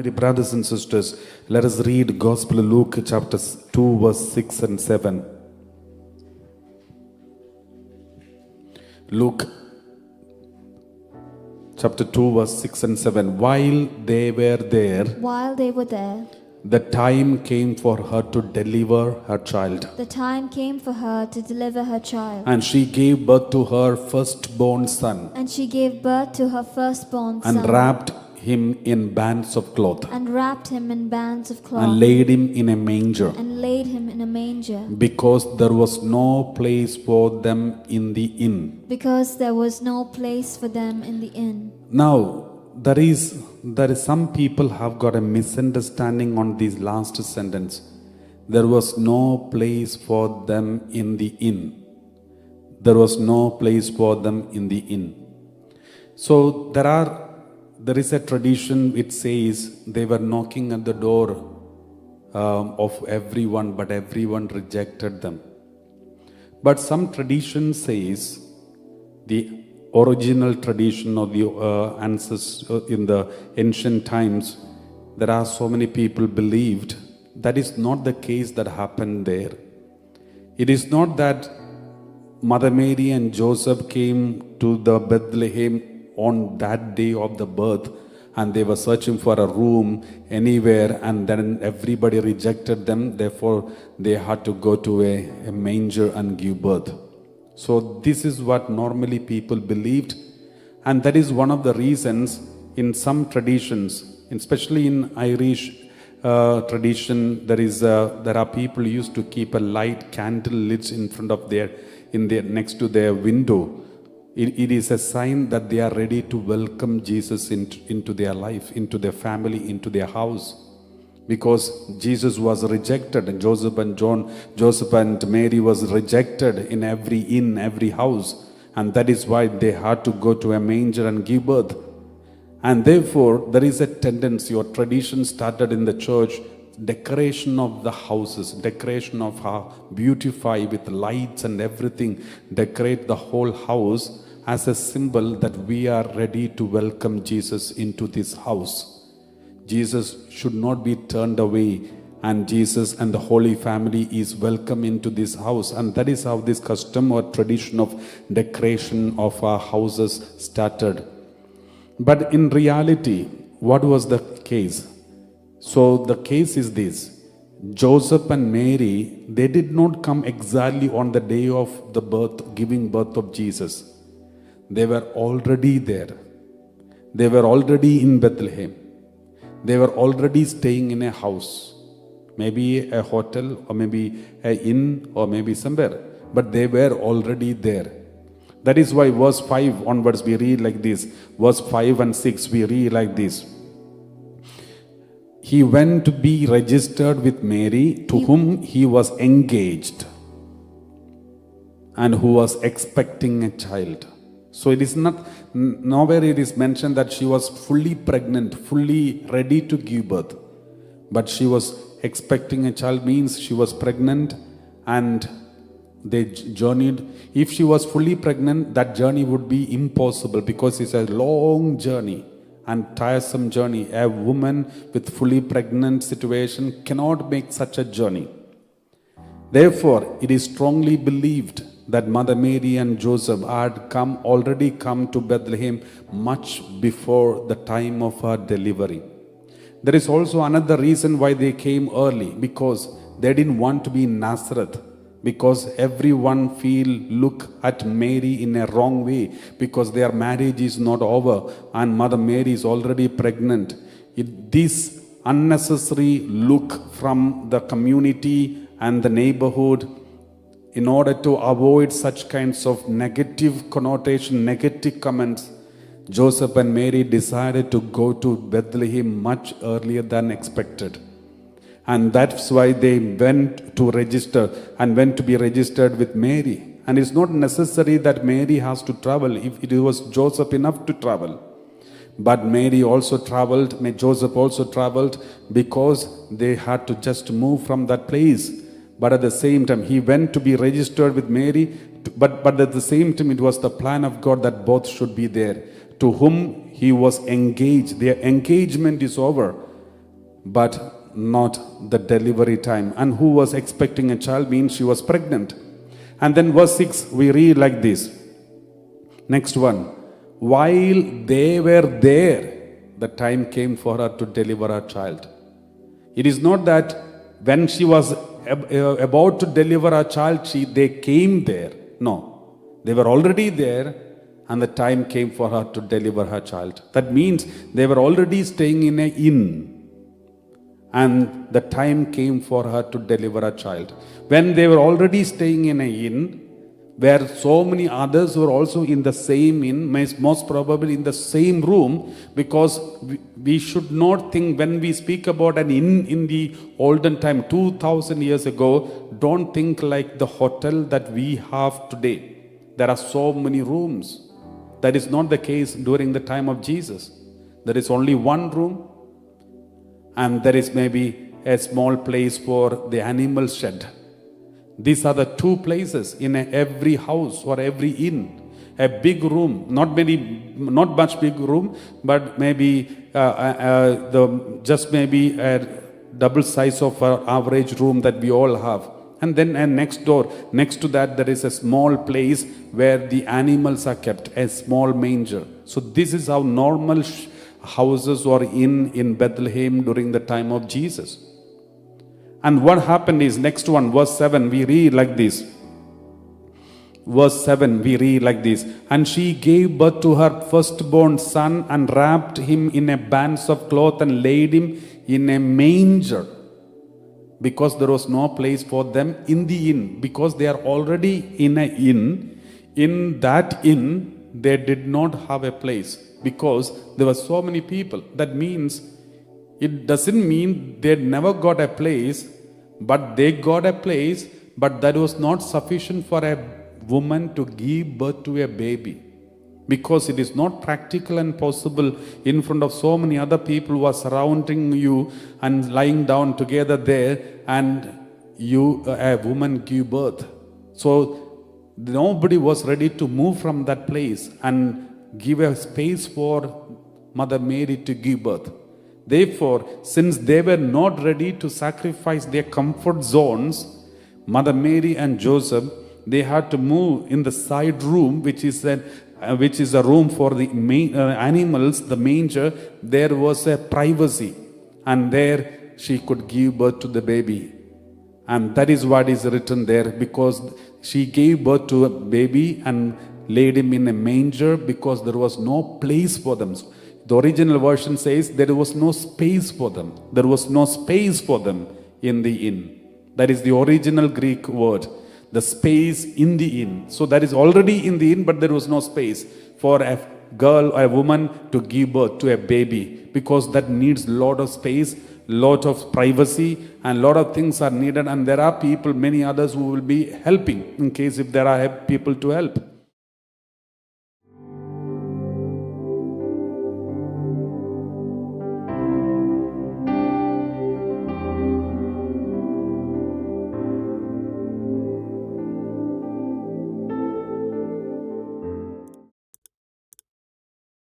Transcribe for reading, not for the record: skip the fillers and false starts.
My dear brothers and sisters, let us read Gospel of Luke chapter 2 verse 6 and 7. Luke chapter 2 verse 6 and 7. While they were there, the time came for her to deliver her child. And she gave birth to her firstborn son. And wrapped him in bands of cloth. And laid him in a manger. Because there was no place for them in the inn. Now, there is some people have got a misunderstanding on this last sentence. There was no place for them in the inn. There was no place for them in the inn. So there is a tradition which says they were knocking at the door of everyone, but everyone rejected them. But some tradition says, the original tradition of the ancestors in the ancient times, there are so many people believed that is not the case that happened there. It is not that Mother Mary and Joseph came to the Bethlehem on that day of the birth and they were searching for a room anywhere, and then everybody rejected them, therefore they had to go to a manger and give birth. So this is what normally people believed, and that is one of the reasons in some traditions, especially in Irish tradition, there are people used to keep a light candle lit in front of next to their window. It is a sign that they are ready to welcome Jesus into their life, into their family, into their house. Because Jesus was rejected, and Joseph and Mary was rejected in every house, and that is why they had to go to a manger and give birth. And therefore there is a tendency or tradition started in the church, decoration of the houses, decoration of how beautify with lights and everything, decorate the whole house as a symbol that we are ready to welcome Jesus into this house. Jesus should not be turned away, and Jesus and the Holy Family is welcome into this house. And that is how this custom or tradition of decoration of our houses started. But in reality, what was the case? So the case is this: Joseph and Mary, they did not come exactly on the day of the birth, giving birth of Jesus. They were already there. They were already in Bethlehem. They were already staying in a house, maybe a hotel or maybe an inn or maybe somewhere, but they were already there. That is why verse 5 onwards we read like this. Verse 5 and 6 we read like this. He went to be registered with Mary, to whom he was engaged and who was expecting a child. So it is not, nowhere it is mentioned that she was fully pregnant, fully ready to give birth. But she was expecting a child, means she was pregnant, and they journeyed. If she was fully pregnant, that journey would be impossible, because it's a long journey and tiresome journey. A woman with fully pregnant situation cannot make such a journey. Therefore, it is strongly believed that Mother Mary and Joseph had already come to Bethlehem much before the time of her delivery. There is also another reason why they came early, because they didn't want to be in Nazareth, because everyone look at Mary in a wrong way, because their marriage is not over and Mother Mary is already pregnant. This unnecessary look from the community and the neighborhood, in order to avoid such kinds of negative connotation, negative comments, Joseph and Mary decided to go to Bethlehem much earlier than expected. And that's why they went to be registered with Mary. And it's not necessary that Mary has to travel. If it was Joseph enough to travel. But Mary also traveled, Joseph also traveled, because they had to just move from that place. But at the same time, he went to be registered with Mary, but at the same time, it was the plan of God that both should be there. To whom he was engaged. Their engagement is over. but not the delivery time. And who was expecting a child means she was pregnant. And then verse 6, we read like this. Next one. While they were there, the time came for her to deliver her child. It is not that when she was about to deliver her child, they came there. No. They were already there, and the time came for her to deliver her child. That means they were already staying in an inn, and the time came for her to deliver a child. When they were already staying in an inn, where so many others were also in the same inn, most probably in the same room, because we should not think when we speak about an inn in the olden time, 2000 years ago, don't think like the hotel that we have today. There are so many rooms. That is not the case during the time of Jesus. There is only one room, and there is maybe a small place for the animal shed. These are the two places in every house or every inn. A big room, not much big room, but maybe just maybe a double size of our average room that we all have. And then next to that, there is a small place where the animals are kept, a small manger. So this is how normal houses were in Bethlehem during the time of Jesus. And what happened is, next one, verse 7, we read like this. Verse 7, we read like this. And she gave birth to her firstborn son and wrapped him in a bands of cloth and laid him in a manger. Because there was no place for them in the inn. Because they are already in an inn. In that inn, they did not have a place. Because there were so many people. That means, it doesn't mean they never got a place, but they got a place, but that was not sufficient for a woman to give birth to a baby. Because it is not practical and possible in front of so many other people who are surrounding you and lying down together there, and a woman give birth. So nobody was ready to move from that place and give a space for Mother Mary to give birth. Therefore, since they were not ready to sacrifice their comfort zones, Mother Mary and Joseph, they had to move in the side room, which is a room for the animals, the manger. There was a privacy, and there she could give birth to the baby. And that is what is written there, because she gave birth to a baby and laid him in a manger because there was no place for them. The original version says there was no space for them. There was no space for them in the inn. That is the original Greek word. The space in the inn. So that is already in the inn, but there was no space for a girl or a woman to give birth to a baby, because that needs a lot of space, lot of privacy, and lot of things are needed. And there are people, many others, who will be helping in case if there are people to help.